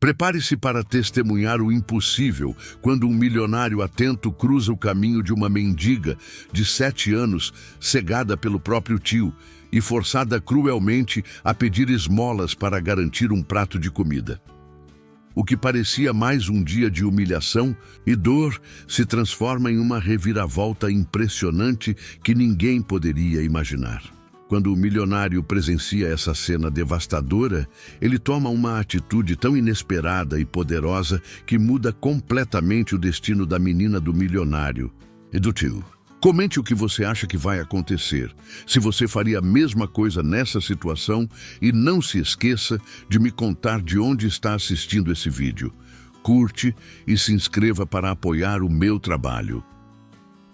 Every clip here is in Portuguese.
Prepare-se para testemunhar o impossível quando um milionário atento cruza o caminho de uma mendiga de 7 anos, cegada pelo próprio tio e forçada cruelmente a pedir esmolas para garantir um prato de comida. O que parecia mais um dia de humilhação e dor se transforma em uma reviravolta impressionante que ninguém poderia imaginar. Quando o milionário presencia essa cena devastadora, ele toma uma atitude tão inesperada e poderosa que muda completamente o destino da menina, do milionário e do tio. Comente o que você acha que vai acontecer, se você faria a mesma coisa nessa situação, e não se esqueça de me contar de onde está assistindo esse vídeo. Curte e se inscreva para apoiar o meu trabalho.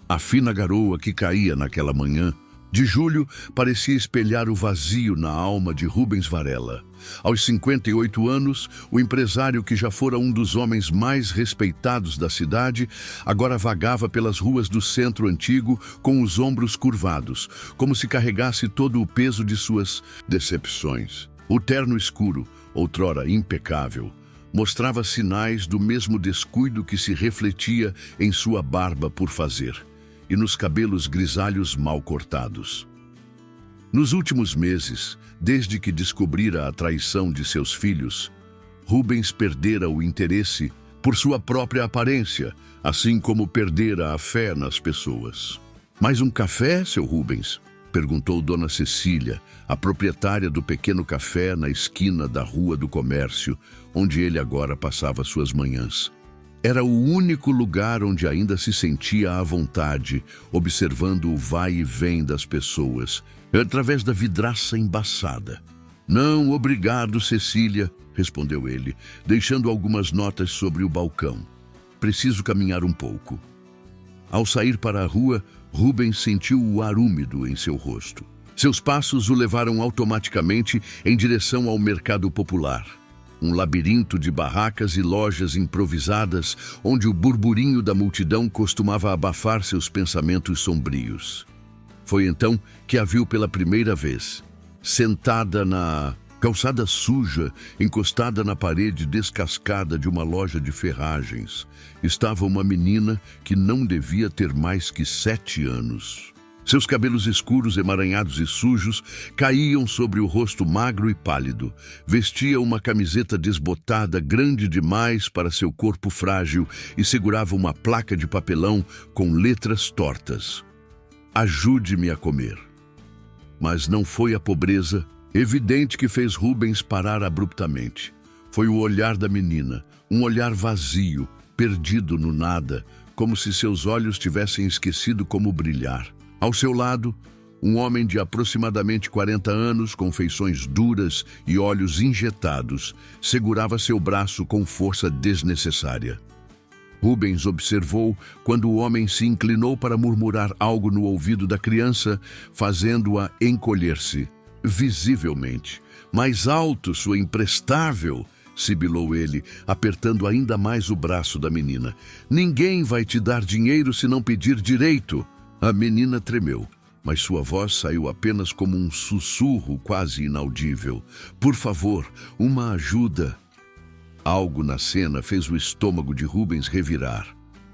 A fina garoa que caía naquela manhã de julho parecia espelhar o vazio na alma de Rubens Varela. Aos 58 anos, o empresário, que já fora um dos homens mais respeitados da cidade, agora vagava pelas ruas do centro antigo com os ombros curvados, como se carregasse todo o peso de suas decepções. O terno escuro, outrora impecável, mostrava sinais do mesmo descuido que se refletia em sua barba por fazer e nos cabelos grisalhos mal cortados. Nos últimos meses, desde que descobrira a traição de seus filhos, Rubens perdera o interesse por sua própria aparência, assim como perdera a fé nas pessoas. "Mais um café, seu Rubens?" perguntou Dona Cecília, a proprietária do pequeno café na esquina da Rua do Comércio, onde ele agora passava suas manhãs. Era o único lugar onde ainda se sentia à vontade, observando o vai e vem das pessoas, através da vidraça embaçada. "Não, obrigado, Cecília", respondeu ele, deixando algumas notas sobre o balcão. "Preciso caminhar um pouco." Ao sair para a rua, Rubens sentiu o ar úmido em seu rosto. Seus passos o levaram automaticamente em direção ao mercado popular. Um labirinto de barracas e lojas improvisadas, onde o burburinho da multidão costumava abafar seus pensamentos sombrios. Foi então que a viu pela primeira vez. Sentada na calçada suja, encostada na parede descascada de uma loja de ferragens, estava uma menina que não devia ter mais que 7 anos. Seus cabelos escuros, emaranhados e sujos, caíam sobre o rosto magro e pálido. Vestia uma camiseta desbotada, grande demais para seu corpo frágil, e segurava uma placa de papelão com letras tortas. "Ajude-me a comer." Mas não foi a pobreza evidente que fez Rubens parar abruptamente. Foi o olhar da menina, um olhar vazio, perdido no nada, como se seus olhos tivessem esquecido como brilhar. Ao seu lado, um homem de aproximadamente 40 anos, com feições duras e olhos injetados, segurava seu braço com força desnecessária. Rubens observou quando o homem se inclinou para murmurar algo no ouvido da criança, fazendo-a encolher-se, visivelmente. "Mais alto, sua imprestável", sibilou ele, apertando ainda mais o braço da menina. "Ninguém vai te dar dinheiro se não pedir direito." A menina tremeu, mas sua voz saiu apenas como um sussurro quase inaudível. "Por favor, uma ajuda." Algo na cena fez o estômago de Rubens revirar.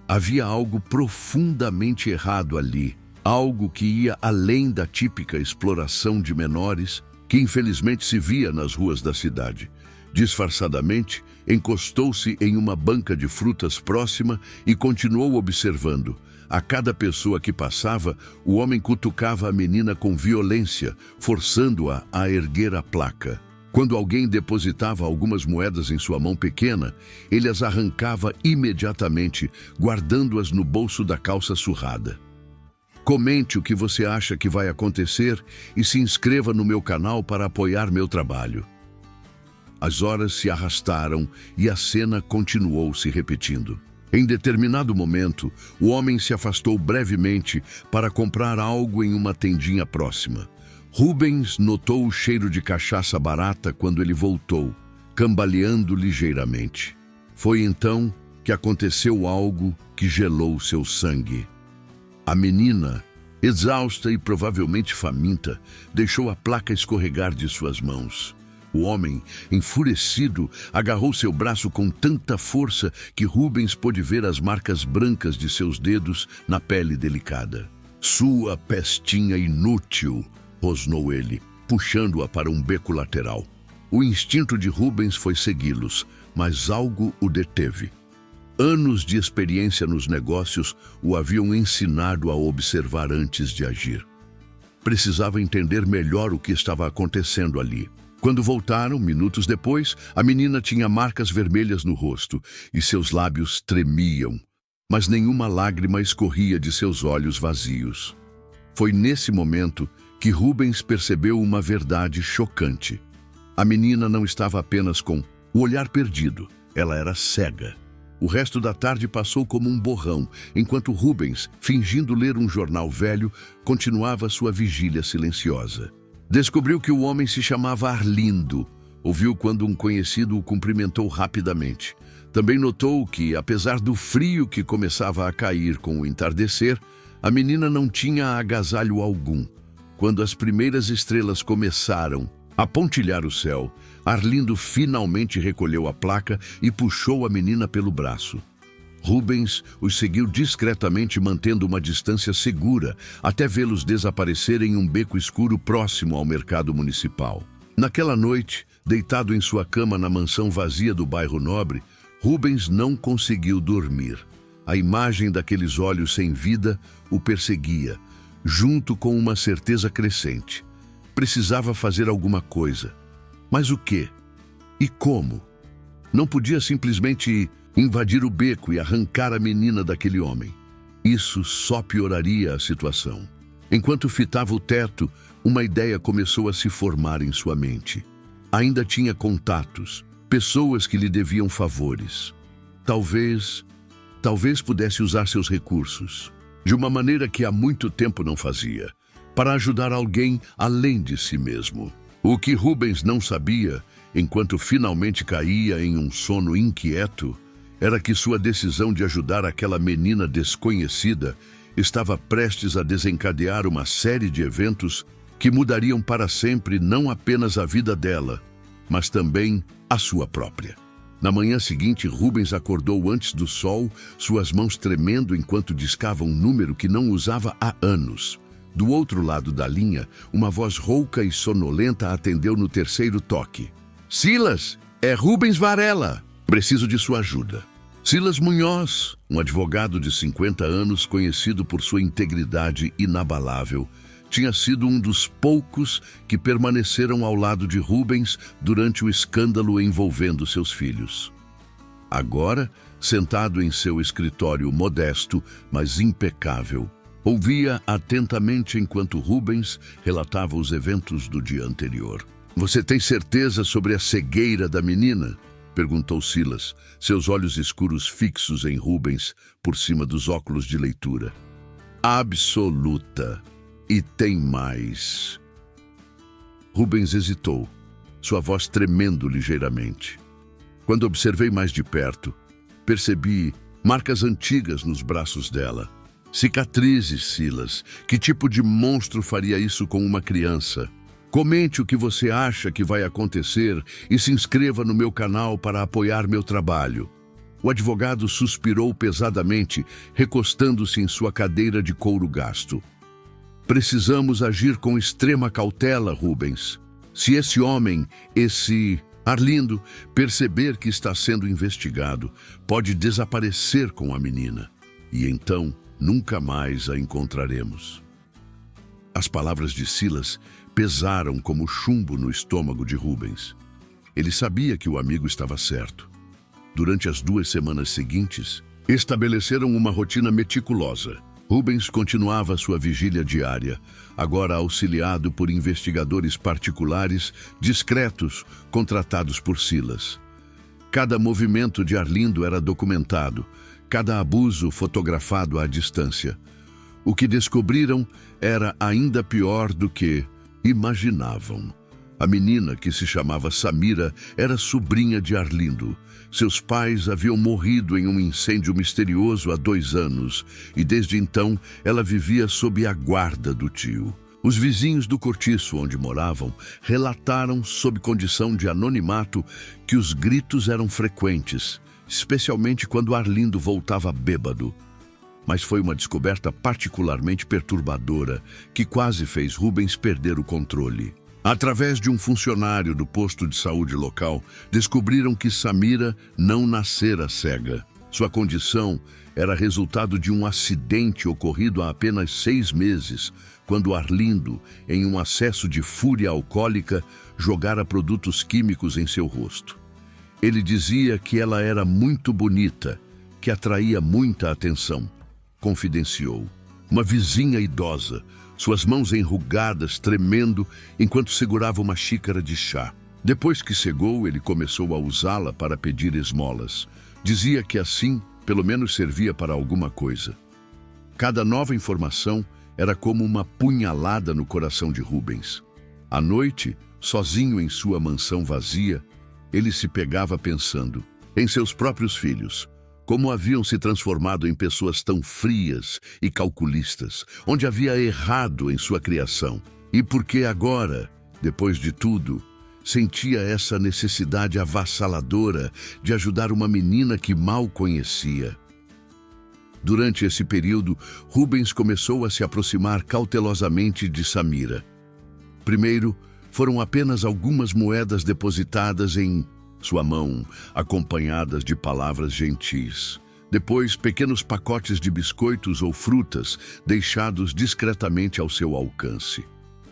Havia algo profundamente errado ali, algo que ia além da típica exploração de menores que infelizmente se via nas ruas da cidade. Disfarçadamente, encostou-se em uma banca de frutas próxima e continuou observando. A cada pessoa que passava, o homem cutucava a menina com violência, forçando-a a erguer a placa. Quando alguém depositava algumas moedas em sua mão pequena, ele as arrancava imediatamente, guardando-as no bolso da calça surrada. Comente o que você acha que vai acontecer e se inscreva no meu canal para apoiar meu trabalho. As horas se arrastaram e a cena continuou se repetindo. Em determinado momento, o homem se afastou brevemente para comprar algo em uma tendinha próxima. Rubens notou o cheiro de cachaça barata quando ele voltou, cambaleando ligeiramente. Foi então que aconteceu algo que gelou seu sangue. A menina, exausta e provavelmente faminta, deixou a placa escorregar de suas mãos. O homem, enfurecido, agarrou seu braço com tanta força que Rubens pôde ver as marcas brancas de seus dedos na pele delicada. "Sua pestinha inútil!" rosnou ele, puxando-a para um beco lateral. O instinto de Rubens foi segui-los, mas algo o deteve. Anos de experiência nos negócios o haviam ensinado a observar antes de agir. Precisava entender melhor o que estava acontecendo ali. Quando voltaram, minutos depois, a menina tinha marcas vermelhas no rosto e seus lábios tremiam, mas nenhuma lágrima escorria de seus olhos vazios. Foi nesse momento que Rubens percebeu uma verdade chocante. A menina não estava apenas com o olhar perdido, ela era cega. O resto da tarde passou como um borrão, enquanto Rubens, fingindo ler um jornal velho, continuava sua vigília silenciosa. Descobriu que o homem se chamava Arlindo. Ouviu quando um conhecido o cumprimentou rapidamente. Também notou que, apesar do frio que começava a cair com o entardecer, a menina não tinha agasalho algum. Quando as primeiras estrelas começaram a pontilhar o céu, Arlindo finalmente recolheu a placa e puxou a menina pelo braço. Rubens os seguiu discretamente, mantendo uma distância segura, até vê-los desaparecer em um beco escuro próximo ao mercado municipal. Naquela noite, deitado em sua cama na mansão vazia do bairro Nobre, Rubens não conseguiu dormir. A imagem daqueles olhos sem vida o perseguia, junto com uma certeza crescente. Precisava fazer alguma coisa. Mas o quê? E como? Não podia simplesmente invadir o beco e arrancar a menina daquele homem. Isso só pioraria a situação. Enquanto fitava o teto, uma ideia começou a se formar em sua mente. Ainda tinha contatos, pessoas que lhe deviam favores. Talvez pudesse usar seus recursos, de uma maneira que há muito tempo não fazia, para ajudar alguém além de si mesmo. O que Rubens não sabia, enquanto finalmente caía em um sono inquieto, era que sua decisão de ajudar aquela menina desconhecida estava prestes a desencadear uma série de eventos que mudariam para sempre não apenas a vida dela, mas também a sua própria. Na manhã seguinte, Rubens acordou antes do sol, suas mãos tremendo enquanto discava um número que não usava há anos. Do outro lado da linha, uma voz rouca e sonolenta atendeu no terceiro toque. "Silas, é Rubens Varela. Preciso de sua ajuda." Silas Munhoz, um advogado de 50 anos conhecido por sua integridade inabalável, tinha sido um dos poucos que permaneceram ao lado de Rubens durante o escândalo envolvendo seus filhos. Agora, sentado em seu escritório modesto, mas impecável, ouvia atentamente enquanto Rubens relatava os eventos do dia anterior. "Você tem certeza sobre a cegueira da menina?" perguntou Silas, seus olhos escuros fixos em Rubens por cima dos óculos de leitura. "Absoluta. E tem mais." Rubens hesitou, sua voz tremendo ligeiramente. Quando observei mais de perto, percebi marcas antigas nos braços dela. "Cicatrizes, Silas. Que tipo de monstro faria isso com uma criança? Comente o que você acha que vai acontecer e se inscreva no meu canal para apoiar meu trabalho." O advogado suspirou pesadamente, recostando-se em sua cadeira de couro gasto. "Precisamos agir com extrema cautela, Rubens. Se esse homem, esse Arlindo, perceber que está sendo investigado, pode desaparecer com a menina. E então nunca mais a encontraremos." As palavras de Silas pesaram como chumbo no estômago de Rubens. Ele sabia que o amigo estava certo. Durante as 2 semanas seguintes, estabeleceram uma rotina meticulosa. Rubens continuava sua vigília diária, agora auxiliado por investigadores particulares discretos contratados por Silas. Cada movimento de Arlindo era documentado, cada abuso fotografado à distância. O que descobriram era ainda pior do que imaginavam. A menina, que se chamava Samira, era sobrinha de Arlindo. Seus pais haviam morrido em um incêndio misterioso há 2 anos e desde então ela vivia sob a guarda do tio. Os vizinhos do cortiço onde moravam relataram, sob condição de anonimato, que os gritos eram frequentes, especialmente quando Arlindo voltava bêbado. Mas foi uma descoberta particularmente perturbadora que quase fez Rubens perder o controle. Através de um funcionário do posto de saúde local, descobriram que Samira não nascera cega. Sua condição era resultado de um acidente ocorrido há apenas 6 meses, quando Arlindo, em um acesso de fúria alcoólica, jogara produtos químicos em seu rosto. Ele dizia que ela era muito bonita, que atraía muita atenção. Confidenciou. Uma vizinha idosa, suas mãos enrugadas, tremendo, enquanto segurava uma xícara de chá. Depois que cegou, ele começou a usá-la para pedir esmolas. Dizia que assim, pelo menos servia para alguma coisa. Cada nova informação era como uma punhalada no coração de Rubens. À noite, sozinho em sua mansão vazia, ele se pegava pensando em seus próprios filhos, como haviam se transformado em pessoas tão frias e calculistas, onde havia errado em sua criação, e porque agora, depois de tudo, sentia essa necessidade avassaladora de ajudar uma menina que mal conhecia. Durante esse período, Rubens começou a se aproximar cautelosamente de Samira. Primeiro, foram apenas algumas moedas depositadas em sua mão, acompanhadas de palavras gentis. Depois, pequenos pacotes de biscoitos ou frutas, deixados discretamente ao seu alcance.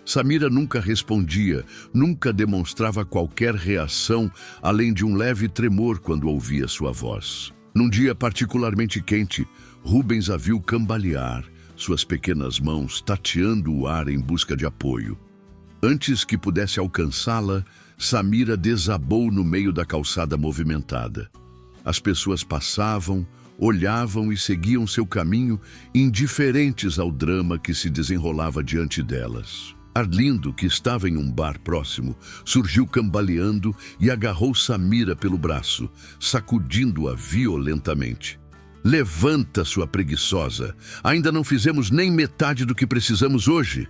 Samira nunca respondia, nunca demonstrava qualquer reação, além de um leve tremor quando ouvia sua voz. Num dia particularmente quente, Rubens a viu cambalear, suas pequenas mãos tateando o ar em busca de apoio. Antes que pudesse alcançá-la, Samira desabou no meio da calçada movimentada. As pessoas passavam, olhavam e seguiam seu caminho, indiferentes ao drama que se desenrolava diante delas. Arlindo, que estava em um bar próximo, surgiu cambaleando e agarrou Samira pelo braço, sacudindo-a violentamente. Levanta, sua preguiçosa! Ainda não fizemos nem metade do que precisamos hoje!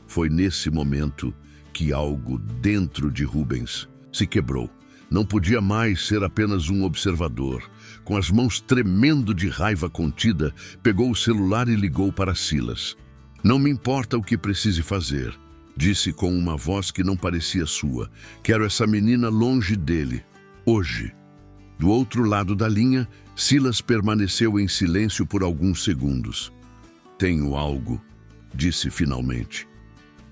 Foi nesse momento que algo dentro de Rubens se quebrou. Não podia mais ser apenas um observador. Com as mãos tremendo de raiva contida, pegou o celular e ligou para Silas. Não me importa o que precise fazer, disse com uma voz que não parecia sua. Quero essa menina longe dele, hoje. Do outro lado da linha, Silas permaneceu em silêncio por alguns segundos. Tenho algo, disse finalmente.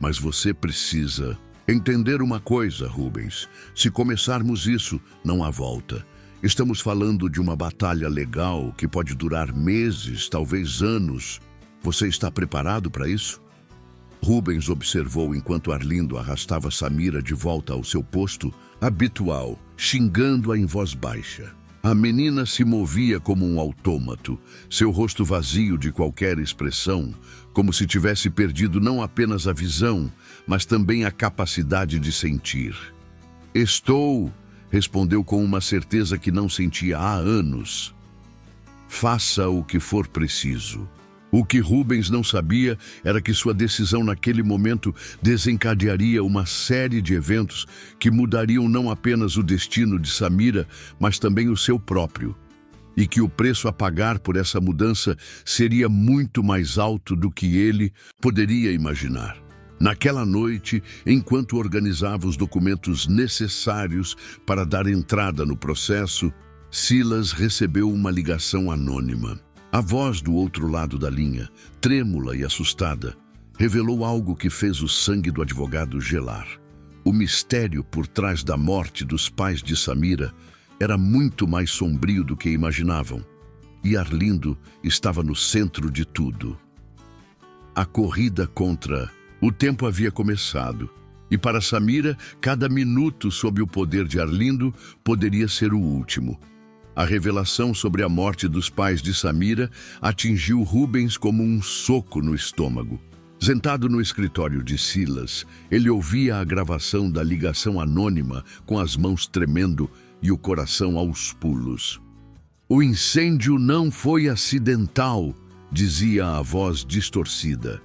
Mas você precisa entender uma coisa, Rubens. Se começarmos isso, não há volta. Estamos falando de uma batalha legal que pode durar meses, talvez anos. Você está preparado para isso? Rubens observou enquanto Arlindo arrastava Samira de volta ao seu posto habitual, xingando-a em voz baixa. A menina se movia como um autômato, seu rosto vazio de qualquer expressão, como se tivesse perdido não apenas a visão, mas também a capacidade de sentir. Estou, respondeu com uma certeza que não sentia há anos. Faça o que for preciso. O que Rubens não sabia era que sua decisão naquele momento desencadearia uma série de eventos que mudariam não apenas o destino de Samira, mas também o seu próprio. E que o preço a pagar por essa mudança seria muito mais alto do que ele poderia imaginar. Naquela noite, enquanto organizava os documentos necessários para dar entrada no processo, Silas recebeu uma ligação anônima. A voz do outro lado da linha, trêmula e assustada, revelou algo que fez o sangue do advogado gelar. O mistério por trás da morte dos pais de Samira era muito mais sombrio do que imaginavam, e Arlindo estava no centro de tudo. A corrida contra o tempo havia começado, e para Samira, cada minuto sob o poder de Arlindo poderia ser o último. A revelação sobre a morte dos pais de Samira atingiu Rubens como um soco no estômago. Sentado no escritório de Silas, ele ouvia a gravação da ligação anônima com as mãos tremendo e o coração aos pulos. O incêndio não foi acidental, dizia a voz distorcida.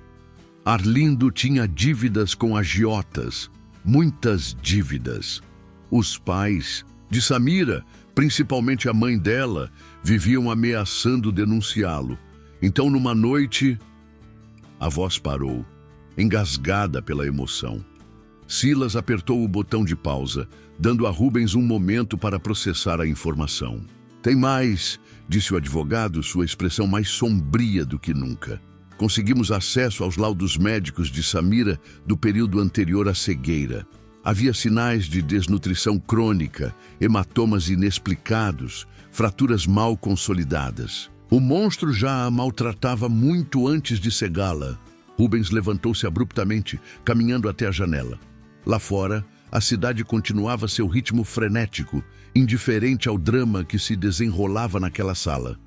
Arlindo tinha dívidas com agiotas, muitas dívidas. Os pais de Samira, principalmente a mãe dela, viviam ameaçando denunciá-lo. Então, numa noite, a voz parou, engasgada pela emoção. Silas apertou o botão de pausa, dando a Rubens um momento para processar a informação. Tem mais, disse o advogado, sua expressão mais sombria do que nunca. Conseguimos acesso aos laudos médicos de Samira do período anterior à cegueira. Havia sinais de desnutrição crônica, hematomas inexplicados, fraturas mal consolidadas. O monstro já a maltratava muito antes de cegá-la. Rubens levantou-se abruptamente, caminhando até a janela. Lá fora, a cidade continuava seu ritmo frenético, indiferente ao drama que se desenrolava naquela sala.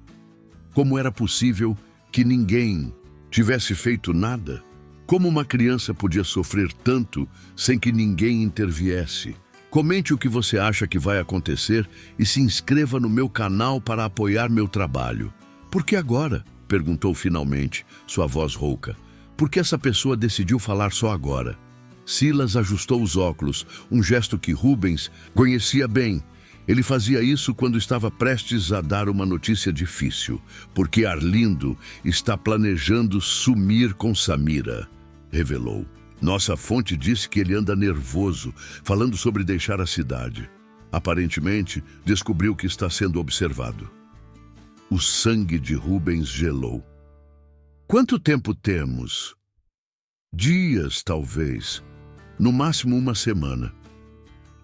Como era possível que ninguém tivesse feito nada? Como uma criança podia sofrer tanto sem que ninguém interviesse? Comente o que você acha que vai acontecer e se inscreva no meu canal para apoiar meu trabalho. Por que agora? Perguntou finalmente, sua voz rouca. Por que essa pessoa decidiu falar só agora? Silas ajustou os óculos, um gesto que Rubens conhecia bem. Ele fazia isso quando estava prestes a dar uma notícia difícil, porque Arlindo está planejando sumir com Samira, revelou. Nossa fonte disse que ele anda nervoso, falando sobre deixar a cidade. Aparentemente, descobriu que está sendo observado. O sangue de Rubens gelou. Quanto tempo temos? Dias, talvez. No máximo uma semana.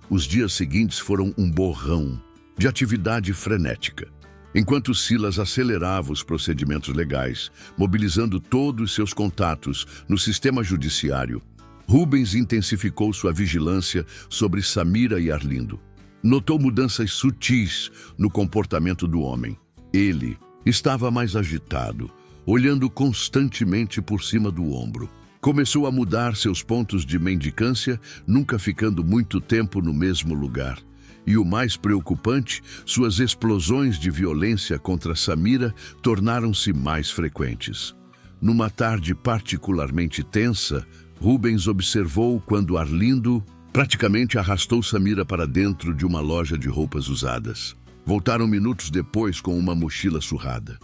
Os dias seguintes foram um borrão de atividade frenética. Enquanto Silas acelerava os procedimentos legais, mobilizando todos seus contatos no sistema judiciário, Rubens intensificou sua vigilância sobre Samira e Arlindo. Notou mudanças sutis no comportamento do homem. Ele estava mais agitado, olhando constantemente por cima do ombro. Começou a mudar seus pontos de mendicância, nunca ficando muito tempo no mesmo lugar. E o mais preocupante, suas explosões de violência contra Samira tornaram-se mais frequentes. Numa tarde particularmente tensa, Rubens observou quando Arlindo praticamente arrastou Samira para dentro de uma loja de roupas usadas. Voltaram minutos depois com uma mochila surrada.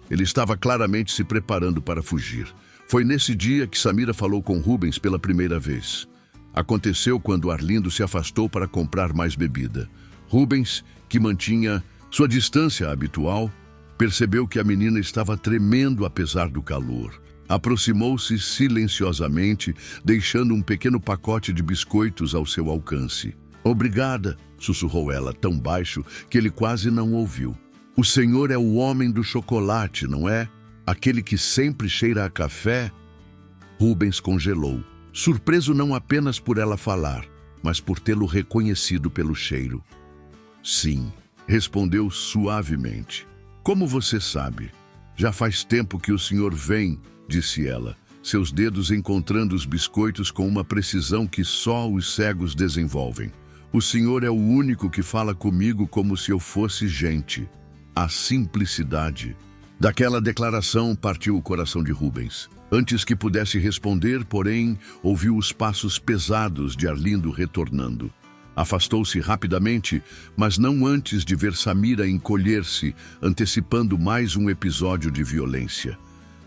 Ele estava claramente se preparando para fugir. Foi nesse dia que Samira falou com Rubens pela primeira vez. Aconteceu quando Arlindo se afastou para comprar mais bebida. Rubens, que mantinha sua distância habitual, percebeu que a menina estava tremendo apesar do calor. Aproximou-se silenciosamente, deixando um pequeno pacote de biscoitos ao seu alcance. Obrigada, sussurrou ela tão baixo que ele quase não ouviu. O senhor é o homem do chocolate, não é? Aquele que sempre cheira a café? Rubens congelou, surpreso não apenas por ela falar, mas por tê-lo reconhecido pelo cheiro. Sim, respondeu suavemente. Como você sabe? Já faz tempo que o senhor vem, disse ela, seus dedos encontrando os biscoitos com uma precisão que só os cegos desenvolvem. O senhor é o único que fala comigo como se eu fosse gente. A simplicidade daquela declaração partiu o coração de Rubens. Antes que pudesse responder, porém, ouviu os passos pesados de Arlindo retornando. Afastou-se rapidamente, mas não antes de ver Samira encolher-se, antecipando mais um episódio de violência.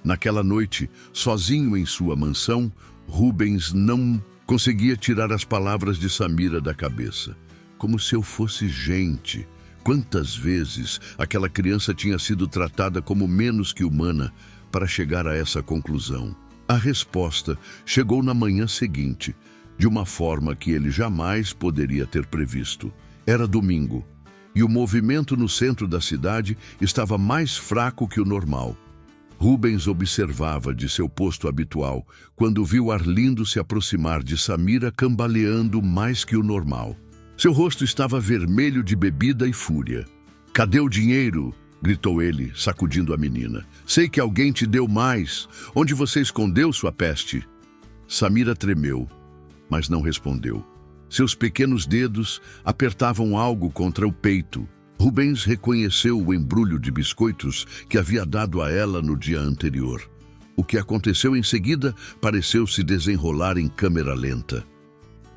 Naquela noite, sozinho em sua mansão, Rubens não conseguia tirar as palavras de Samira da cabeça. Como se eu fosse gente. Quantas vezes aquela criança tinha sido tratada como menos que humana para chegar a essa conclusão? A resposta chegou na manhã seguinte, de uma forma que ele jamais poderia ter previsto. Era domingo, e o movimento no centro da cidade estava mais fraco que o normal. Rubens observava de seu posto habitual quando viu Arlindo se aproximar de Samira cambaleando mais que o normal. Seu rosto estava vermelho de bebida e fúria. Cadê o dinheiro? Gritou ele, sacudindo a menina. Sei que alguém te deu mais. Onde você escondeu sua peste? Samira tremeu, mas não respondeu. Seus pequenos dedos apertavam algo contra o peito. Rubens reconheceu o embrulho de biscoitos que havia dado a ela no dia anterior. O que aconteceu em seguida pareceu se desenrolar em câmera lenta.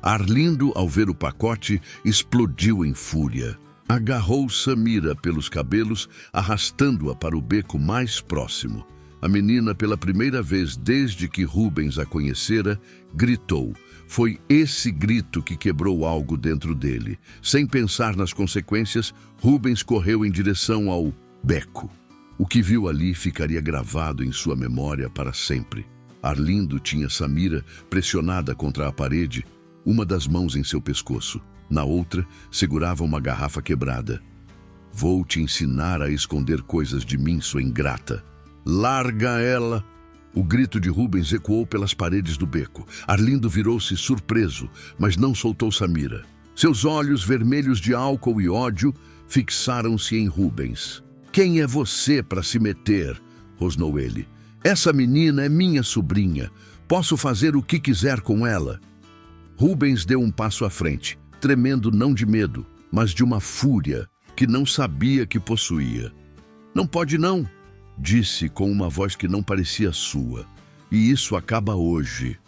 Arlindo, ao ver o pacote, explodiu em fúria. Agarrou Samira pelos cabelos, arrastando-a para o beco mais próximo. A menina, pela primeira vez desde que Rubens a conhecera, gritou. Foi esse grito que quebrou algo dentro dele. Sem pensar nas consequências, Rubens correu em direção ao beco. O que viu ali ficaria gravado em sua memória para sempre. Arlindo tinha Samira pressionada contra a parede, uma das mãos em seu pescoço. Na outra, segurava uma garrafa quebrada. Vou te ensinar a esconder coisas de mim, sua ingrata. Larga ela! O grito de Rubens ecoou pelas paredes do beco. Arlindo virou-se surpreso, mas não soltou Samira. Seus olhos, vermelhos de álcool e ódio, fixaram-se em Rubens. Quem é você para se meter? Rosnou ele. Essa menina é minha sobrinha. Posso fazer o que quiser com ela. Rubens deu um passo à frente, tremendo não de medo, mas de uma fúria que não sabia que possuía. Não pode não, disse com uma voz que não parecia sua. E isso acaba hoje.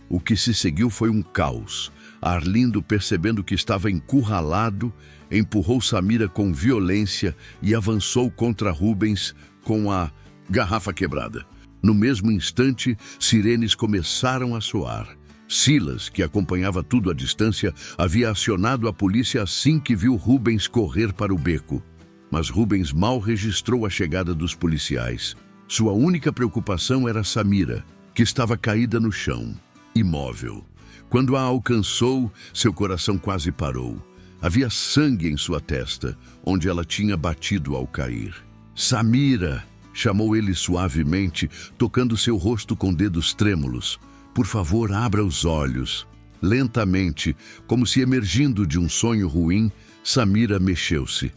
O que se seguiu foi um caos. Arlindo, percebendo que estava encurralado, empurrou Samira com violência e avançou contra Rubens com a garrafa quebrada. No mesmo instante, sirenes começaram a soar. Silas, que acompanhava tudo à distância, havia acionado a polícia assim que viu Rubens correr para o beco. Mas Rubens mal registrou a chegada dos policiais. Sua única preocupação era Samira, que estava caída no chão, imóvel. Quando a alcançou, seu coração quase parou. Havia sangue em sua testa, onde ela tinha batido ao cair. Samira! Chamou ele suavemente, tocando seu rosto com dedos trêmulos. Por favor, abra os olhos. Lentamente, como se emergindo de um sonho ruim, Samira mexeu-se.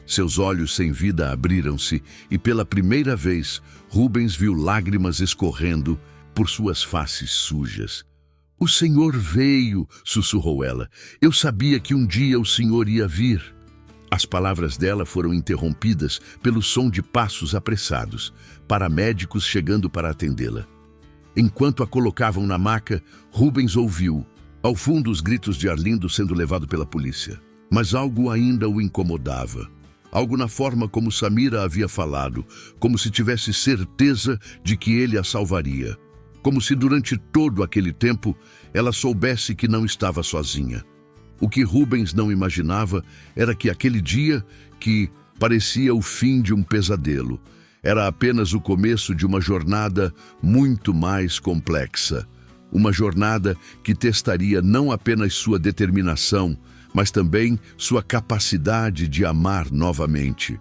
Seus olhos sem vida abriram-se e, pela primeira vez, Rubens viu lágrimas escorrendo por suas faces sujas. O Senhor veio, sussurrou ela. Eu sabia que um dia o Senhor ia vir. As palavras dela foram interrompidas pelo som de passos apressados, paramédicos chegando para atendê-la. Enquanto a colocavam na maca, Rubens ouviu, ao fundo, os gritos de Arlindo sendo levado pela polícia. Mas algo ainda o incomodava. Algo na forma como Samira havia falado, como se tivesse certeza de que ele a salvaria. Como se durante todo aquele tempo ela soubesse que não estava sozinha. O que Rubens não imaginava era que aquele dia, que parecia o fim de um pesadelo, era apenas o começo de uma jornada muito mais complexa. Uma jornada que testaria não apenas sua determinação, mas também sua capacidade de amar novamente.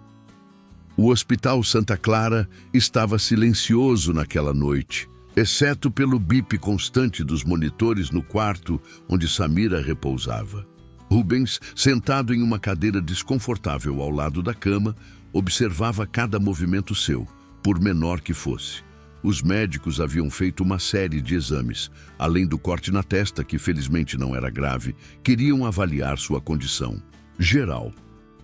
O Hospital Santa Clara estava silencioso naquela noite, exceto pelo bip constante dos monitores no quarto onde Samira repousava. Rubens, sentado em uma cadeira desconfortável ao lado da cama, observava cada movimento seu, por menor que fosse. Os médicos haviam feito uma série de exames. Além do corte na testa, que felizmente não era grave, queriam avaliar sua condição geral.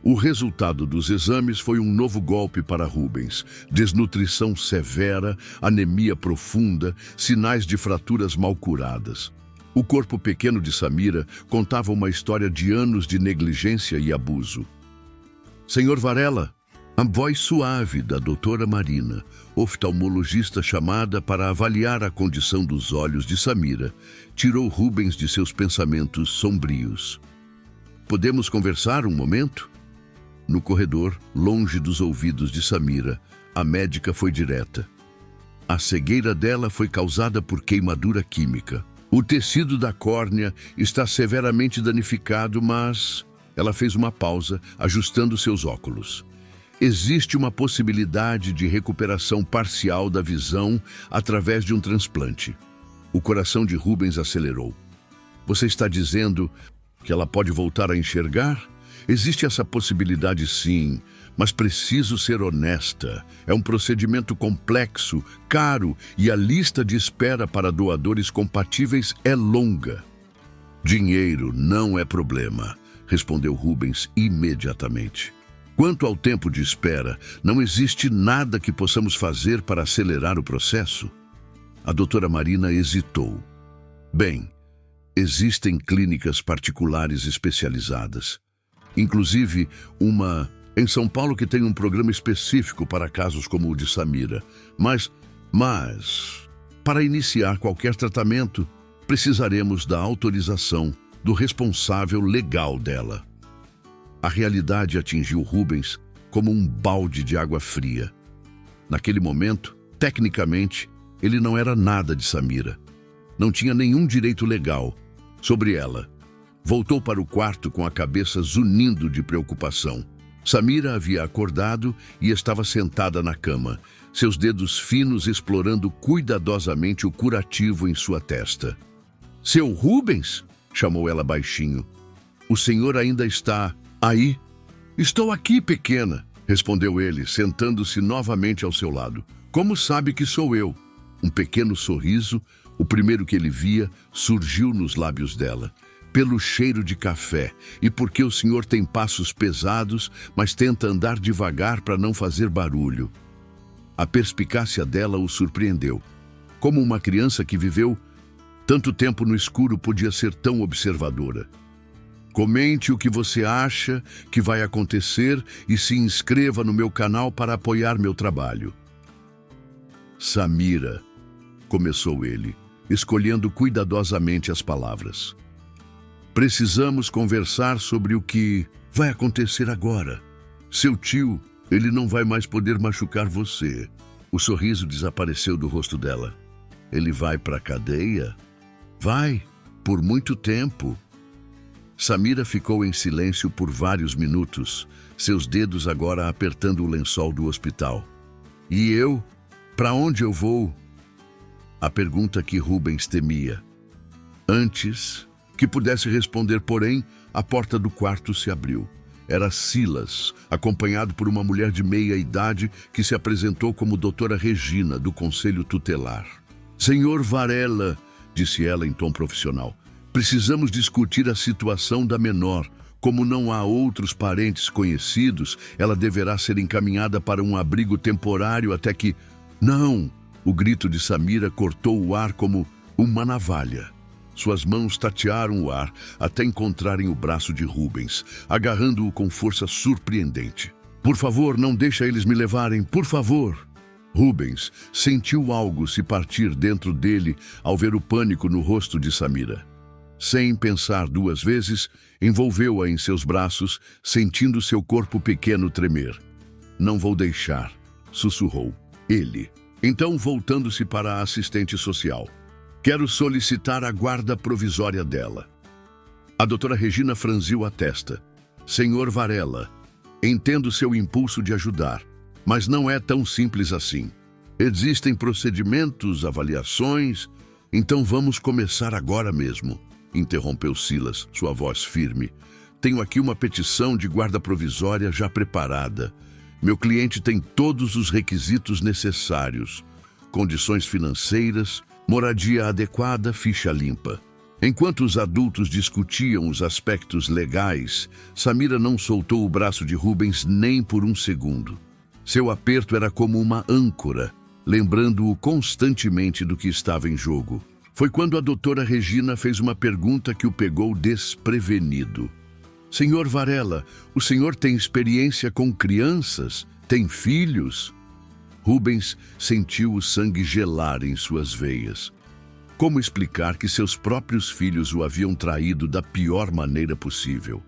O resultado dos exames foi um novo golpe para Rubens. Desnutrição severa, anemia profunda, sinais de fraturas mal curadas. O corpo pequeno de Samira contava uma história de anos de negligência e abuso. Senhor Varela, a voz suave da doutora Marina, oftalmologista chamada para avaliar a condição dos olhos de Samira, tirou Rubens de seus pensamentos sombrios. Podemos conversar um momento? No corredor, longe dos ouvidos de Samira, a médica foi direta. A cegueira dela foi causada por queimadura química. O tecido da córnea está severamente danificado, mas... Ela fez uma pausa, ajustando seus óculos. Existe uma possibilidade de recuperação parcial da visão através de um transplante. O coração de Rubens acelerou. Você está dizendo que ela pode voltar a enxergar? Existe essa possibilidade, sim, mas preciso ser honesta. É um procedimento complexo, caro e a lista de espera para doadores compatíveis é longa. Dinheiro não é problema, respondeu Rubens imediatamente. Quanto ao tempo de espera, não existe nada que possamos fazer para acelerar o processo. A doutora Marina hesitou. Bem, existem clínicas particulares especializadas. Inclusive, uma em São Paulo que tem um programa específico para casos como o de Samira. Mas, para iniciar qualquer tratamento, precisaremos da autorização do responsável legal dela. A realidade atingiu Rubens como um balde de água fria. Naquele momento, tecnicamente, ele não era nada de Samira. Não tinha nenhum direito legal sobre ela. Voltou para o quarto com a cabeça zunindo de preocupação. Samira havia acordado e estava sentada na cama, seus dedos finos explorando cuidadosamente o curativo em sua testa. "Seu Rubens?" chamou ela baixinho. "O senhor ainda está aí?" "Estou aqui, pequena", respondeu ele, sentando-se novamente ao seu lado. "Como sabe que sou eu?" Um pequeno sorriso, o primeiro que ele via, surgiu nos lábios dela. "Pelo cheiro de café e porque o senhor tem passos pesados, mas tenta andar devagar para não fazer barulho." A perspicácia dela o surpreendeu. Como uma criança que viveu tanto tempo no escuro podia ser tão observadora. "Comente o que você acha que vai acontecer e se inscreva no meu canal para apoiar meu trabalho." "Samira", começou ele, escolhendo cuidadosamente as palavras. "Precisamos conversar sobre o que vai acontecer agora. Seu tio, ele não vai mais poder machucar você." O sorriso desapareceu do rosto dela. "Ele vai para a cadeia?" "Vai, por muito tempo." Samira ficou em silêncio por vários minutos, seus dedos agora apertando o lençol do hospital. "E eu? Para onde eu vou?" A pergunta que Rubens temia. Antes que pudesse responder, porém, a porta do quarto se abriu. Era Silas, acompanhado por uma mulher de meia idade que se apresentou como doutora Regina, do Conselho Tutelar. "Senhor Varela", disse ela em tom profissional, "precisamos discutir a situação da menor. Como não há outros parentes conhecidos, ela deverá ser encaminhada para um abrigo temporário até que..." "Não!" O grito de Samira cortou o ar como uma navalha. Suas mãos tatearam o ar até encontrarem o braço de Rubens, agarrando-o com força surpreendente. "Por favor, não deixa eles me levarem, por favor!" Rubens sentiu algo se partir dentro dele ao ver o pânico no rosto de Samira. Sem pensar duas vezes, envolveu-a em seus braços, sentindo seu corpo pequeno tremer. "Não vou deixar", sussurrou ele. Então, voltando-se para a assistente social, "Quero solicitar a guarda provisória dela." A doutora Regina franziu a testa. "Senhor Varela, entendo seu impulso de ajudar, mas não é tão simples assim. Existem procedimentos, avaliações. Então vamos começar agora mesmo", interrompeu Silas, sua voz firme. "Tenho aqui uma petição de guarda provisória já preparada. Meu cliente tem todos os requisitos necessários: condições financeiras, moradia adequada, ficha limpa." Enquanto os adultos discutiam os aspectos legais, Samira não soltou o braço de Rubens nem por um segundo. Seu aperto era como uma âncora, lembrando-o constantemente do que estava em jogo. Foi quando a doutora Regina fez uma pergunta que o pegou desprevenido. "Senhor Varela, o senhor tem experiência com crianças? Tem filhos?" Rubens sentiu o sangue gelar em suas veias. Como explicar que seus próprios filhos o haviam traído da pior maneira possível?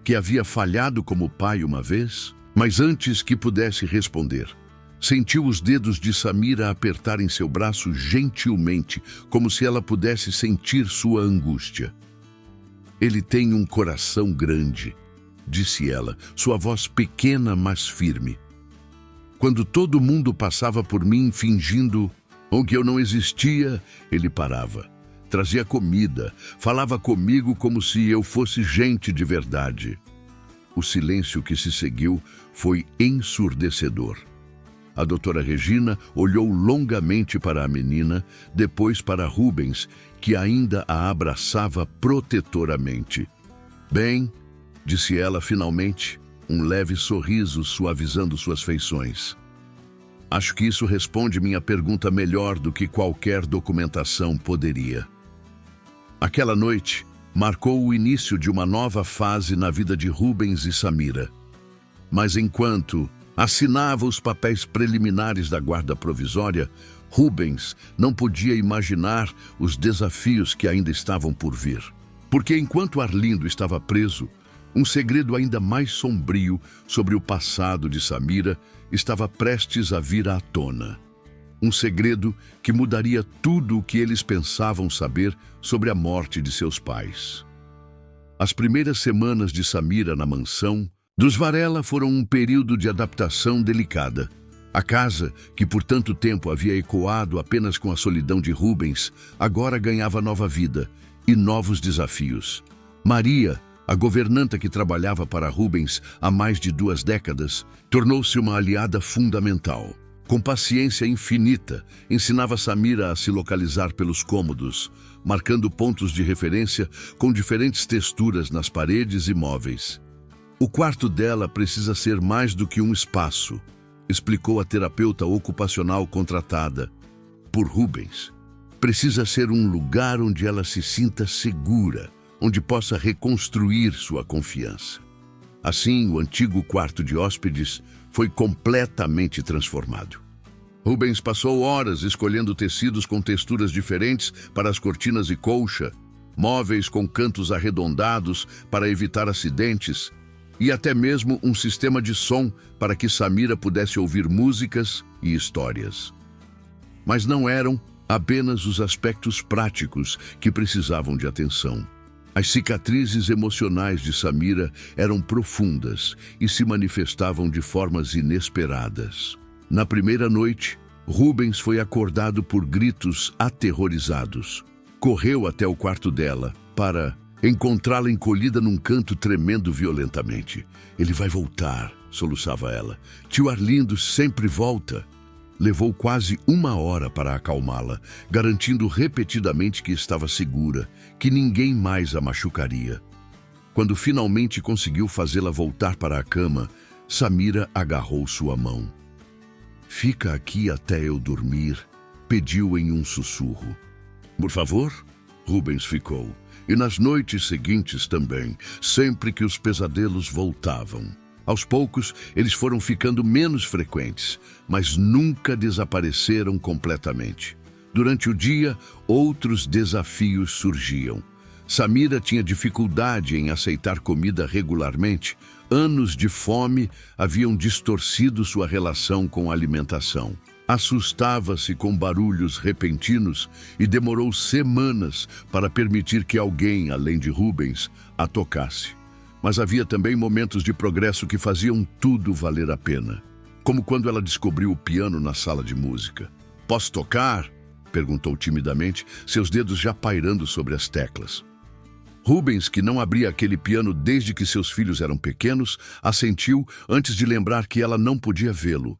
Que havia falhado como pai uma vez? Mas antes que pudesse responder, sentiu os dedos de Samira apertarem seu braço gentilmente, como se ela pudesse sentir sua angústia. "Ele tem um coração grande", disse ela, sua voz pequena, mas firme. "Quando todo mundo passava por mim fingindo que eu não existia, ele parava. Trazia comida, falava comigo como se eu fosse gente de verdade." O silêncio que se seguiu foi ensurdecedor. A doutora Regina olhou longamente para a menina, depois para Rubens, que ainda a abraçava protetoramente. "Bem", disse ela finalmente, um leve sorriso suavizando suas feições. Acho que isso responde minha pergunta melhor do que qualquer documentação poderia. Aquela noite marcou o início de uma nova fase na vida de Rubens e Samira. Mas enquanto assinava os papéis preliminares da guarda provisória, Rubens não podia imaginar os desafios que ainda estavam por vir. Porque enquanto Arlindo estava preso, um segredo ainda mais sombrio sobre o passado de Samira estava prestes a vir à tona. Um segredo que mudaria tudo o que eles pensavam saber sobre a morte de seus pais. As primeiras semanas de Samira na mansão dos Varela foram um período de adaptação delicada. A casa, que por tanto tempo havia ecoado apenas com a solidão de Rubens, agora ganhava nova vida e novos desafios. Maria, a governanta que trabalhava para Rubens há mais de 2 décadas, tornou-se uma aliada fundamental. Com paciência infinita, ensinava Samira a se localizar pelos cômodos, marcando pontos de referência com diferentes texturas nas paredes e móveis. O quarto dela precisa ser mais do que um espaço, explicou a terapeuta ocupacional contratada por Rubens. Precisa ser um lugar onde ela se sinta segura, onde possa reconstruir sua confiança. Assim, o antigo quarto de hóspedes foi completamente transformado. Rubens passou horas escolhendo tecidos com texturas diferentes para as cortinas e colcha, móveis com cantos arredondados para evitar acidentes e até mesmo um sistema de som para que Samira pudesse ouvir músicas e histórias. Mas não eram apenas os aspectos práticos que precisavam de atenção. As cicatrizes emocionais de Samira eram profundas e se manifestavam de formas inesperadas. Na primeira noite, Rubens foi acordado por gritos aterrorizados. Correu até o quarto dela para encontrá-la encolhida num canto tremendo violentamente. "Ele vai voltar", soluçava ela. "Tio Arlindo sempre volta." Levou quase 1 hora para acalmá-la, garantindo repetidamente que estava segura, que ninguém mais a machucaria. Quando finalmente conseguiu fazê-la voltar para a cama, Samira agarrou sua mão. "Fica aqui até eu dormir", pediu em um sussurro. "Por favor?" Rubens ficou. E nas noites seguintes também, sempre que os pesadelos voltavam. Aos poucos, eles foram ficando menos frequentes, mas nunca desapareceram completamente. Durante o dia, outros desafios surgiam. Samira tinha dificuldade em aceitar comida regularmente. Anos de fome haviam distorcido sua relação com a alimentação. Assustava-se com barulhos repentinos e demorou semanas para permitir que alguém, além de Rubens, a tocasse. Mas havia também momentos de progresso que faziam tudo valer a pena. Como quando ela descobriu o piano na sala de música. "Posso tocar?" perguntou timidamente, seus dedos já pairando sobre as teclas. Rubens, que não abria aquele piano desde que seus filhos eram pequenos, assentiu antes de lembrar que ela não podia vê-lo.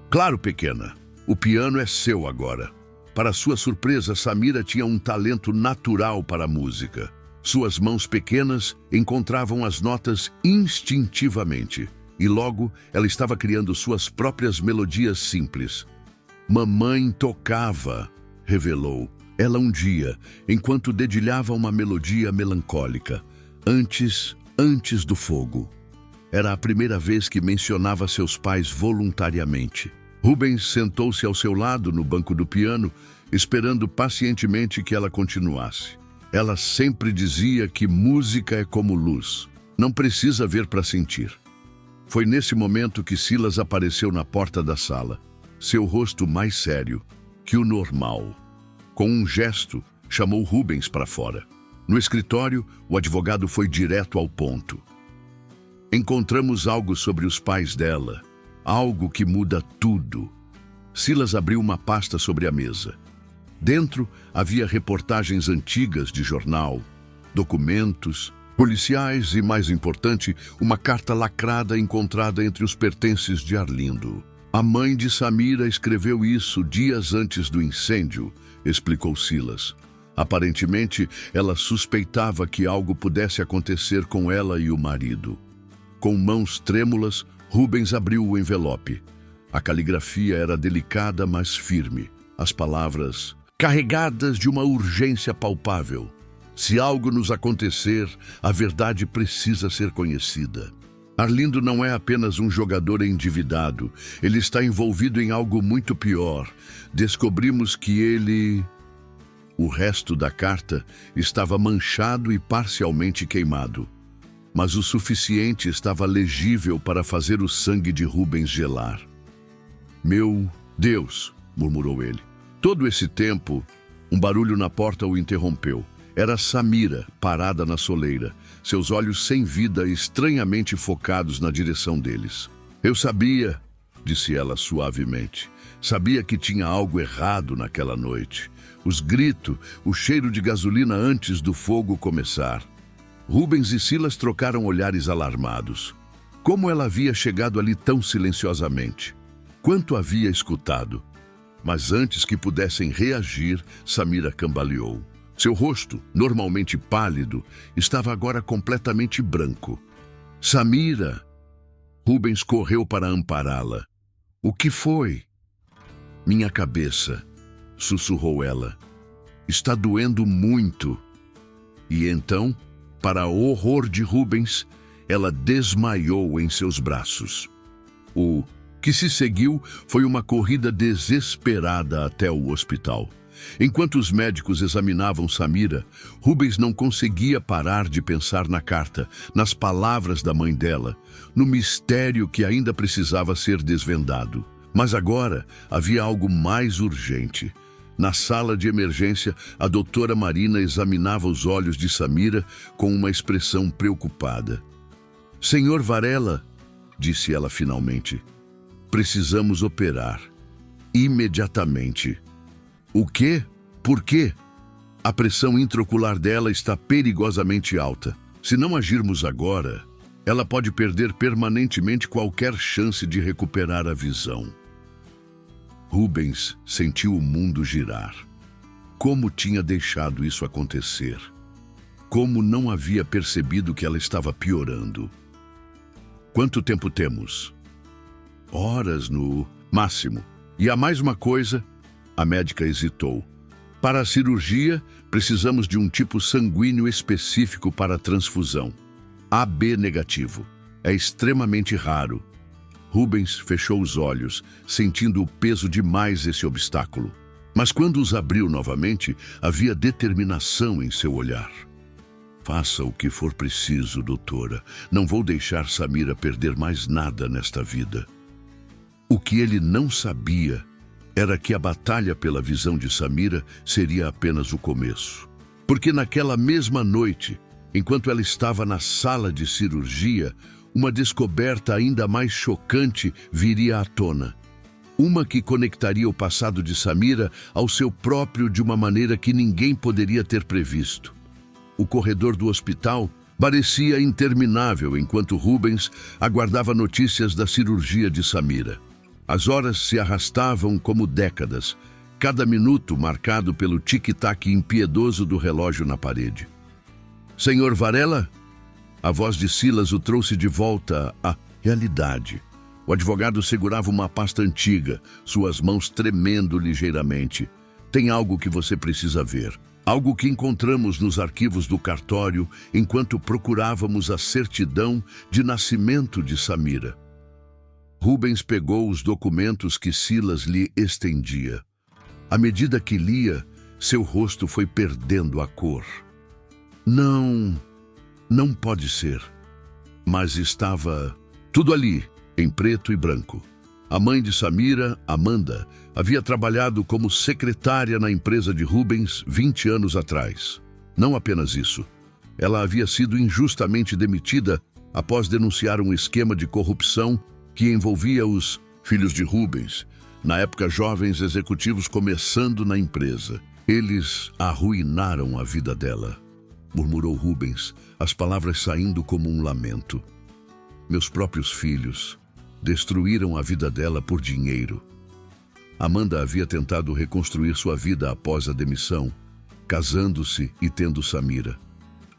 "Claro, pequena. O piano é seu agora." Para sua surpresa, Samira tinha um talento natural para a música. Suas mãos pequenas encontravam as notas instintivamente, e logo ela estava criando suas próprias melodias simples. "Mamãe tocava", revelou ela um dia, enquanto dedilhava uma melodia melancólica. Antes do fogo." Era a primeira vez que mencionava seus pais voluntariamente. Rubens sentou-se ao seu lado no banco do piano, esperando pacientemente que ela continuasse. Ela sempre dizia que música é como luz, não precisa ver para sentir. Foi nesse momento que Silas apareceu na porta da sala, seu rosto mais sério que o normal. Com um gesto, chamou Rubens para fora. No escritório, o advogado foi direto ao ponto. "Encontramos algo sobre os pais dela, algo que muda tudo." Silas abriu uma pasta sobre a mesa. Dentro havia reportagens antigas de jornal, documentos, policiais e, mais importante, uma carta lacrada encontrada entre os pertences de Arlindo. "A mãe de Samira escreveu isso dias antes do incêndio", explicou Silas. Aparentemente, ela suspeitava que algo pudesse acontecer com ela e o marido. Com mãos trêmulas, Rubens abriu o envelope. A caligrafia era delicada, mas firme. As palavras carregadas de uma urgência palpável. Se algo nos acontecer, a verdade precisa ser conhecida. Arlindo não é apenas um jogador endividado. Ele está envolvido em algo muito pior. Descobrimos que ele... O resto da carta estava manchado e parcialmente queimado. Mas o suficiente estava legível para fazer o sangue de Rubens gelar. Meu Deus, murmurou ele. Todo esse tempo, um barulho na porta o interrompeu. Era Samira, parada na soleira, seus olhos sem vida estranhamente focados na direção deles. Eu sabia, disse ela suavemente. Sabia que tinha algo errado naquela noite. Os gritos, o cheiro de gasolina antes do fogo começar. Rubens e Silas trocaram olhares alarmados. Como ela havia chegado ali tão silenciosamente? Quanto havia escutado? Mas antes que pudessem reagir, Samira cambaleou. Seu rosto, normalmente pálido, estava agora completamente branco. Samira! Rubens correu para ampará-la. O que foi? Minha cabeça, sussurrou ela. Está doendo muito. E então, para o horror de Rubens, ela desmaiou em seus braços. O que se seguiu foi uma corrida desesperada até o hospital. Enquanto os médicos examinavam Samira, Rubens não conseguia parar de pensar na carta, nas palavras da mãe dela, no mistério que ainda precisava ser desvendado. Mas agora havia algo mais urgente. Na sala de emergência, a doutora Marina examinava os olhos de Samira com uma expressão preocupada. Senhor Varela, disse ela finalmente, precisamos operar. Imediatamente. O quê? Por quê? A pressão intraocular dela está perigosamente alta. Se não agirmos agora, ela pode perder permanentemente qualquer chance de recuperar a visão. Rubens sentiu o mundo girar. Como tinha deixado isso acontecer? Como não havia percebido que ela estava piorando? Quanto tempo temos? Horas no máximo. E há mais uma coisa... A médica hesitou. Para a cirurgia, precisamos de um tipo sanguíneo específico para a transfusão. AB negativo. É extremamente raro. Rubens fechou os olhos, sentindo o peso de mais esse obstáculo. Mas quando os abriu novamente, havia determinação em seu olhar. Faça o que for preciso, doutora. Não vou deixar Samira perder mais nada nesta vida. O que ele não sabia era que a batalha pela visão de Samira seria apenas o começo. Porque naquela mesma noite, enquanto ela estava na sala de cirurgia, uma descoberta ainda mais chocante viria à tona. Uma que conectaria o passado de Samira ao seu próprio de uma maneira que ninguém poderia ter previsto. O corredor do hospital parecia interminável enquanto Rubens aguardava notícias da cirurgia de Samira. As horas se arrastavam como décadas, cada minuto marcado pelo tic-tac impiedoso do relógio na parede. Senhor Varela? A voz de Silas o trouxe de volta à realidade. O advogado segurava uma pasta antiga, suas mãos tremendo ligeiramente. Tem algo que você precisa ver. Algo que encontramos nos arquivos do cartório enquanto procurávamos a certidão de nascimento de Samira. Rubens pegou os documentos que Silas lhe estendia. À medida que lia, seu rosto foi perdendo a cor. Não pode ser. Mas estava tudo ali, em preto e branco. A mãe de Samira, Amanda, havia trabalhado como secretária na empresa de Rubens 20 anos atrás. Não apenas isso. Ela havia sido injustamente demitida após denunciar um esquema de corrupção que envolvia os filhos de Rubens, na época jovens executivos começando na empresa. Eles arruinaram a vida dela, murmurou Rubens, as palavras saindo como um lamento. Meus próprios filhos destruíram a vida dela por dinheiro. Amanda havia tentado reconstruir sua vida após a demissão, casando-se e tendo Samira.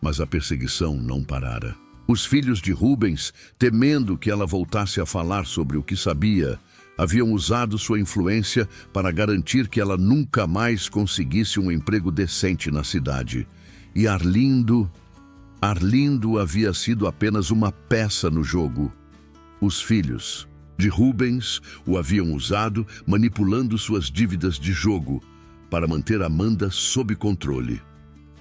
Mas a perseguição não parara. Os filhos de Rubens, temendo que ela voltasse a falar sobre o que sabia, Haviam usado sua influência para garantir que ela nunca mais conseguisse um emprego decente na cidade. E Arlindo havia sido apenas uma peça no jogo. Os filhos de Rubens o haviam usado, manipulando suas dívidas de jogo para manter Amanda sob controle.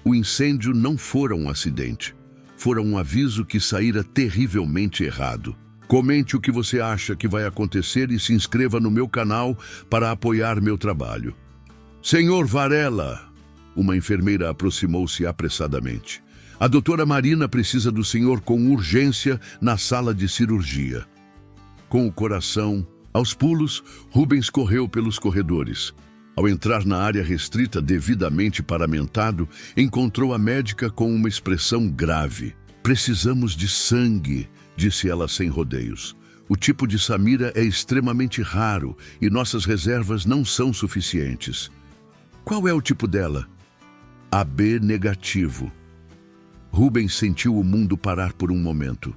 O incêndio não fora um acidente. Fora um aviso que saíra terrivelmente errado. Comente o que você acha que vai acontecer e se inscreva no meu canal para apoiar meu trabalho. Senhor Varela! Uma enfermeira aproximou-se apressadamente. A doutora Marina precisa do senhor com urgência na sala de cirurgia. Com o coração aos pulos, Rubens correu pelos corredores. Ao entrar na área restrita devidamente paramentado, encontrou a médica com uma expressão grave. Precisamos de sangue, disse ela sem rodeios. O tipo de Samira é extremamente raro e nossas reservas não são suficientes. Qual é o tipo dela? AB negativo. Rubens sentiu o mundo parar por um momento.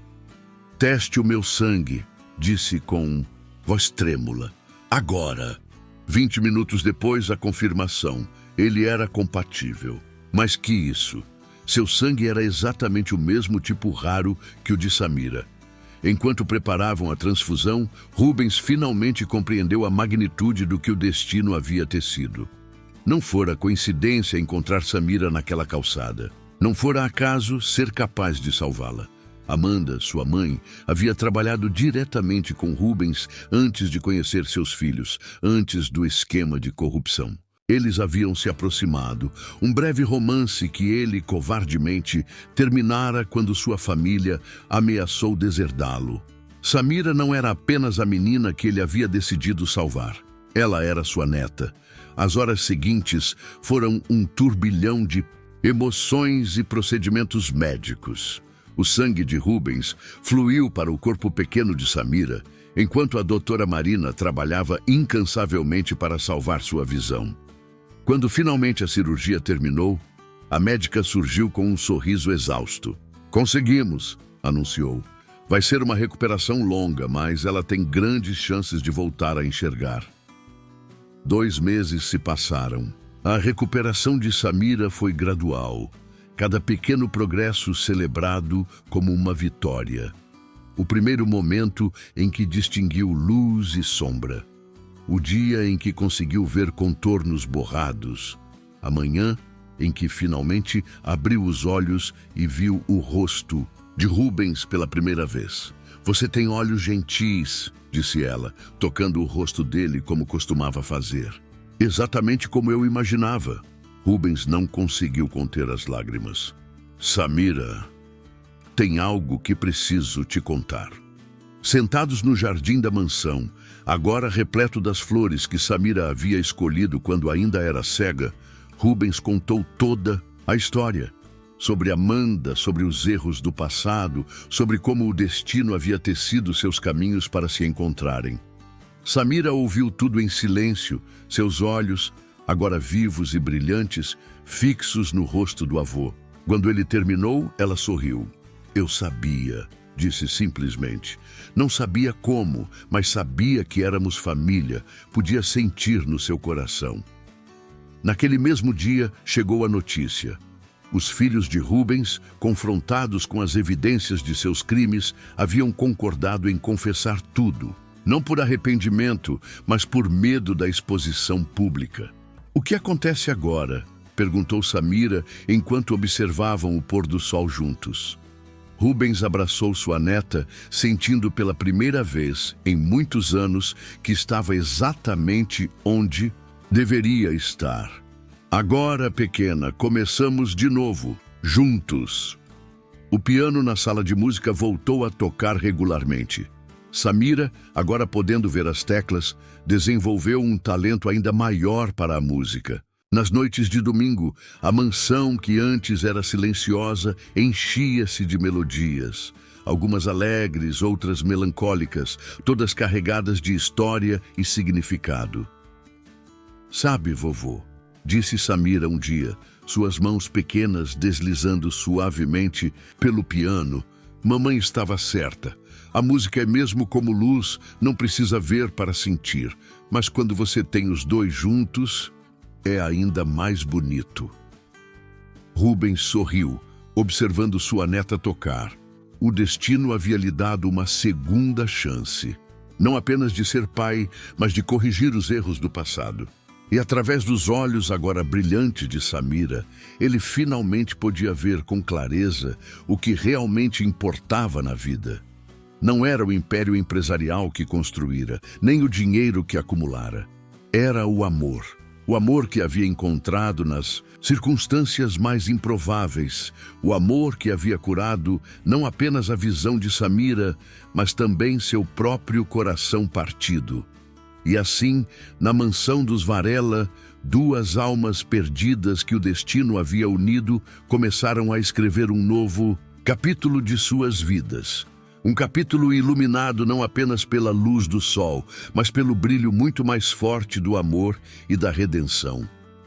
Teste o meu sangue, disse com voz trêmula. Agora! 20 minutos depois, a confirmação. Ele era compatível. Mas que isso? Seu sangue era exatamente o mesmo tipo raro que o de Samira. Enquanto preparavam a transfusão, Rubens finalmente compreendeu a magnitude do que o destino havia tecido. Não fora coincidência encontrar Samira naquela calçada. Não fora acaso ser capaz de salvá-la. Amanda, sua mãe, havia trabalhado diretamente com Rubens antes de conhecer seus filhos, antes do esquema de corrupção. Eles haviam se aproximado, um breve romance que ele, covardemente, terminara quando sua família ameaçou deserdá-lo. Samira não era apenas a menina que ele havia decidido salvar. Ela era sua neta. As horas seguintes foram um turbilhão de emoções e procedimentos médicos. O sangue de Rubens fluiu para o corpo pequeno de Samira, enquanto a doutora Marina trabalhava incansavelmente para salvar sua visão. Quando finalmente a cirurgia terminou, a médica surgiu com um sorriso exausto. Conseguimos, anunciou. Vai ser uma recuperação longa, mas ela tem grandes chances de voltar a enxergar. 2 meses se passaram. A recuperação de Samira foi gradual. Cada pequeno progresso celebrado como uma vitória. O primeiro momento em que distinguiu luz e sombra. O dia em que conseguiu ver contornos borrados. A manhã em que finalmente abriu os olhos e viu o rosto de Rubens pela primeira vez. Você tem olhos gentis, disse ela, tocando o rosto dele como costumava fazer. Exatamente como eu imaginava. Rubens não conseguiu conter as lágrimas. Samira, tem algo que preciso te contar. Sentados no jardim da mansão, agora repleto das flores que Samira havia escolhido quando ainda era cega, Rubens contou toda a história. Sobre Amanda, sobre os erros do passado, sobre como o destino havia tecido seus caminhos para se encontrarem. Samira ouviu tudo em silêncio, seus olhos, agora vivos e brilhantes, fixos no rosto do avô. Quando ele terminou, ela sorriu. Eu sabia, disse simplesmente. Não sabia como, mas sabia que éramos família, podia sentir no seu coração. Naquele mesmo dia, chegou a notícia. Os filhos de Rubens, confrontados com as evidências de seus crimes, haviam concordado em confessar tudo. Não por arrependimento, mas por medo da exposição pública. O que acontece agora? Perguntou Samira enquanto observavam o pôr do sol juntos. Rubens abraçou sua neta, sentindo pela primeira vez em muitos anos que estava exatamente onde deveria estar. Agora, pequena, começamos de novo, juntos. O piano na sala de música voltou a tocar regularmente. Samira, agora podendo ver as teclas, desenvolveu um talento ainda maior para a música. Nas noites de domingo, a mansão que antes era silenciosa enchia-se de melodias. Algumas alegres, outras melancólicas, todas carregadas de história e significado. Sabe, vovô, disse Samira um dia, suas mãos pequenas deslizando suavemente pelo piano, mamãe estava certa. A música é mesmo como luz, não precisa ver para sentir, mas quando você tem os dois juntos, é ainda mais bonito. Rubens sorriu, observando sua neta tocar. O destino havia lhe dado uma segunda chance, não apenas de ser pai, mas de corrigir os erros do passado. E através dos olhos agora brilhantes de Samira, ele finalmente podia ver com clareza o que realmente importava na vida. Não era o império empresarial que construíra, nem o dinheiro que acumulara. Era o amor. O amor que havia encontrado nas circunstâncias mais improváveis. O amor que havia curado não apenas a visão de Samira, mas também seu próprio coração partido. E assim, na mansão dos Varela, duas almas perdidas que o destino havia unido começaram a escrever um novo capítulo de suas vidas. Um capítulo iluminado não apenas pela luz do sol, mas pelo brilho muito mais forte do amor e da redenção.